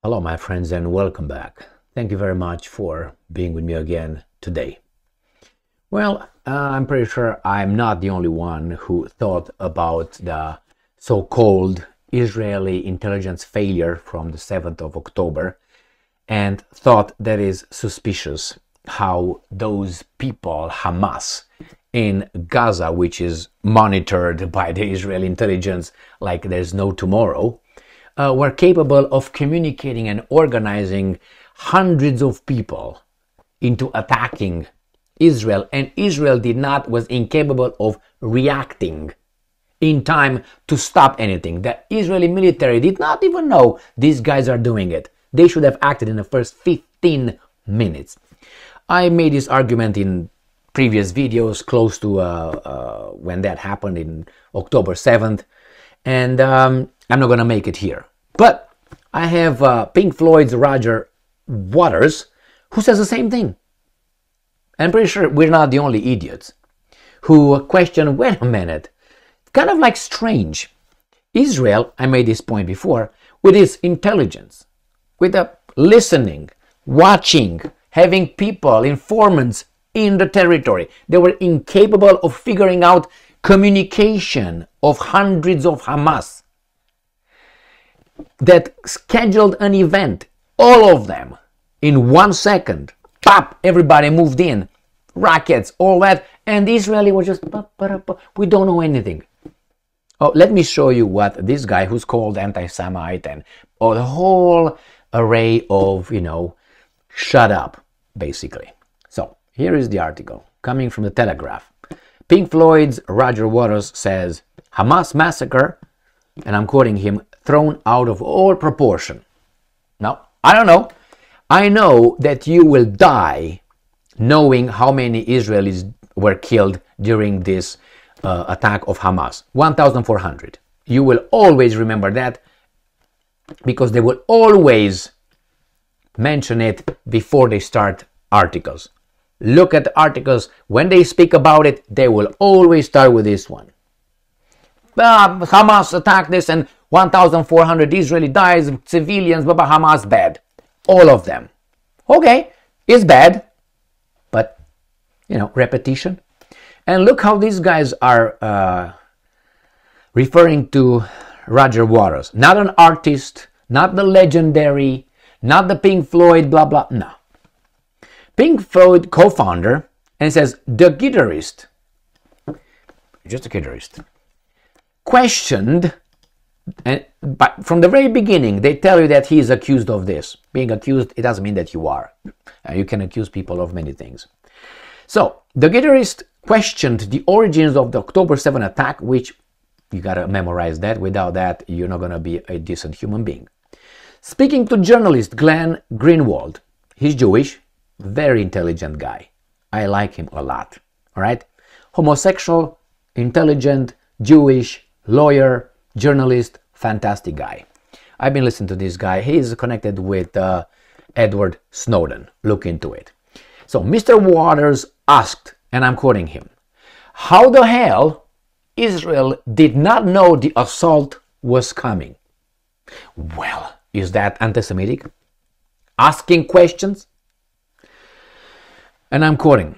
Hello, my friends, and welcome back. Thank you very much for being with me again today. Well, I'm pretty sure I'm not the only one who thought about the so-called Israeli intelligence failure from the 7th of October and thought that is suspicious how those people, Hamas, in Gaza, which is monitored by the Israeli intelligence like there's no tomorrow, were capable of communicating and organizing hundreds of people into attacking Israel, and Israel was incapable of reacting in time to stop anything. The Israeli military did not even know these guys are doing it. They should have acted in the first 15 minutes. I made this argument in previous videos close to when that happened in October 7th, and I'm not going to make it here. But I have Pink Floyd's Roger Waters, who says the same thing. I'm pretty sure we're not the only idiots who question, wait a minute, kind of like strange. Israel, I made this point before, with its intelligence, with the listening, watching, having people, informants in the territory, they were incapable of figuring out communication of hundreds of Hamas that scheduled an event, all of them, in 1 second. Pop, everybody moved in, rockets, all that, and the Israeli were just, we don't know anything. Oh, let me show you what this guy who's called Antisemite and the whole array of, shut up, basically. So, here is the article coming from the Telegraph. Pink Floyd's Roger Waters says, Hamas massacre, and I'm quoting him, thrown out of all proportion. Now, I don't know. I know that you will die knowing how many Israelis were killed during this attack of Hamas. 1,400. You will always remember that because they will always mention it before they start articles. Look at the articles. When they speak about it, they will always start with this one. Hamas attacked this and 1,400 Israeli dies, civilians, Hamas bad. All of them. Okay, it's bad, but, repetition. And look how these guys are referring to Roger Waters. Not an artist, not the legendary, not the Pink Floyd, blah, blah, no. Pink Floyd co-founder, and it says, the guitarist, just a guitarist, questioned, but from the very beginning, they tell you that he is accused of this. Being accused, it doesn't mean that you are. You can accuse people of many things. So, the guitarist questioned the origins of the October 7 attack, which you gotta memorize that. Without that, you're not gonna be a decent human being. Speaking to journalist Glenn Greenwald, he's Jewish, very intelligent guy. I like him a lot. All right? Homosexual, intelligent, Jewish, lawyer, journalist, fantastic guy. I've been listening to this guy. He is connected with Edward Snowden. Look into it. So Mr. Waters asked, and I'm quoting him, how the hell Israel did not know the assault was coming? Well, is that anti-Semitic? Asking questions? And I'm quoting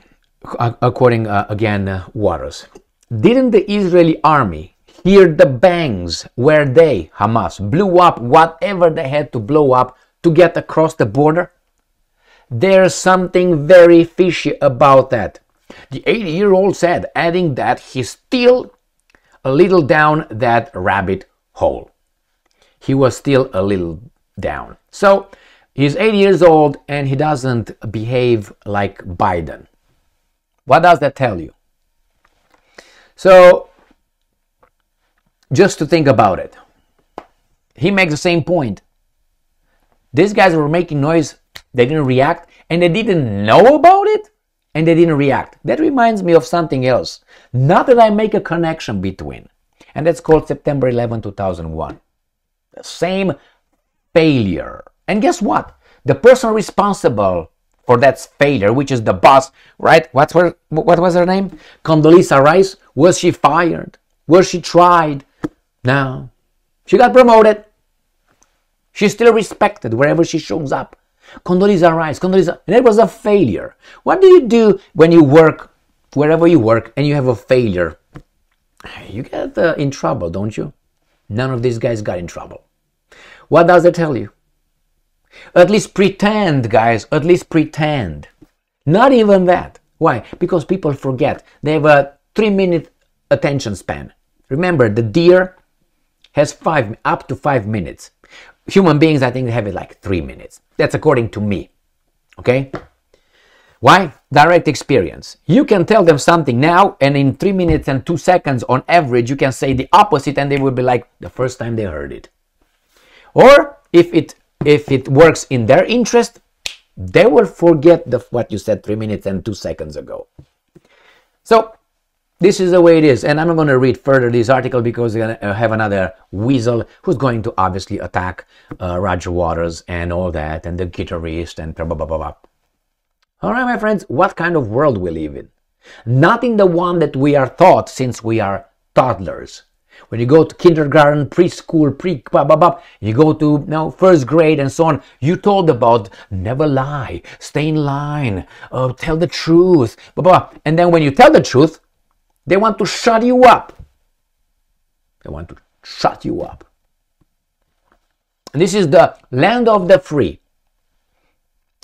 again Waters. Didn't the Israeli army hear the bangs where they, Hamas, blew up whatever they had to blow up to get across the border? There's something very fishy about that. The 80-year-old said, adding that he's still a little down that rabbit hole. He was still a little down. So, he's 80 years old and he doesn't behave like Biden. What does that tell you? So, just to think about it, he makes the same point. These guys were making noise, they didn't react, and they didn't know about it, and they didn't react. That reminds me of something else. Not that I make a connection between, and that's called September 11, 2001. The same failure. And guess what? The person responsible for that failure, which is the boss, right? What was her name? Condoleezza Rice. Was she fired? Was she tried? No. She got promoted. She's still respected wherever she shows up. Condoleezza Rice, Condoleezza, and it was a failure. What do you do when you work, wherever you work, and you have a failure? You get in trouble, don't you? None of these guys got in trouble. What does it tell you? At least pretend, guys, at least pretend. Not even that. Why? Because people forget. They have a 3-minute attention span. Remember, the deer has up to 5 minutes. Human beings, I think they have it like 3 minutes. That's according to me. Okay? Why? Direct experience. You can tell them something now, and in 3 minutes and 2 seconds on average, you can say the opposite, and they will be like the first time they heard it. Or if it works in their interest, they will forget what you said 3 minutes and 2 seconds ago. So this is the way it is, and I'm not going to read further this article because we're going to have another weasel who's going to obviously attack Roger Waters and all that, and the guitarist and blah, blah, blah, blah, blah. All right, my friends, what kind of world we live in? Not in the one that we are taught since we are toddlers. When you go to kindergarten, preschool, blah, blah, blah, you go to first grade and so on, you told about never lie, stay in line, tell the truth, blah, blah. And then when you tell the truth, they want to shut you up. They want to shut you up. And this is the land of the free.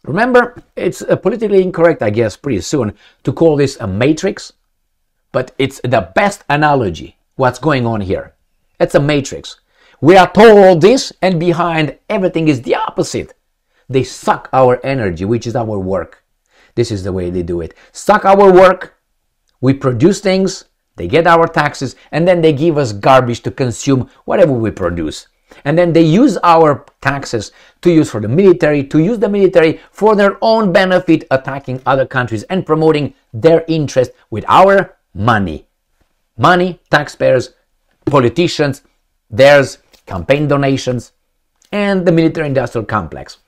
Remember, it's politically incorrect, I guess, pretty soon to call this a matrix, but it's the best analogy. What's going on here? It's a matrix. We are told this, and behind everything is the opposite. They suck our energy, which is our work. This is the way they do it. Suck our work, we produce things, they get our taxes, and then they give us garbage to consume whatever we produce. And then they use our taxes to use for the military, to use the military for their own benefit, attacking other countries and promoting their interest with our money. Money, taxpayers, politicians, theirs, campaign donations, and the military-industrial complex.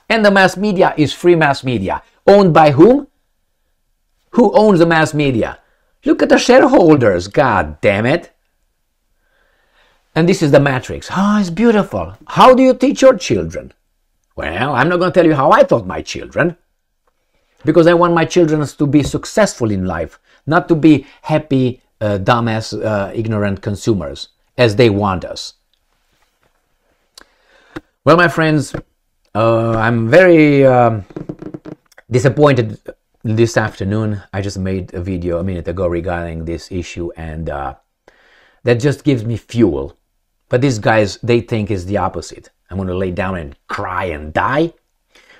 And the mass media is free mass media. Owned by whom? Who owns the mass media? Look at the shareholders, god damn it. And this is the matrix. Oh, it's beautiful. How do you teach your children? Well, I'm not going to tell you how I taught my children. Because I want my children to be successful in life, not to be happy, dumbass, ignorant consumers, as they want us. Well, my friends, I'm very disappointed this afternoon. I just made a video a minute ago regarding this issue, and that just gives me fuel. But these guys, they think is the opposite. I'm going to lay down and cry and die.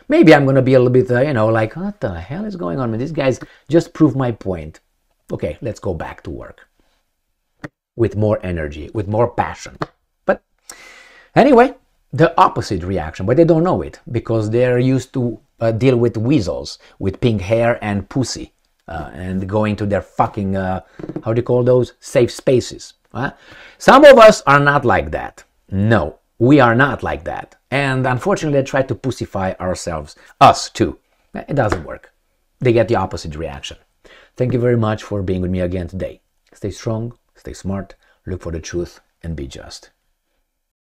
Maybe I'm going to be a little bit, like, what the hell is going on? These guys just prove my point. Okay, let's go back to work. With more energy, with more passion. But anyway, the opposite reaction. But they don't know it because they're used to deal with weasels, with pink hair and pussy. And going to their fucking, how do you call those? Safe spaces. Some of us are not like that. No, we are not like that. And unfortunately, they try to pussify ourselves, us too. It doesn't work. They get the opposite reaction. Thank you very much for being with me again today. Stay strong, stay smart, look for the truth, and be just.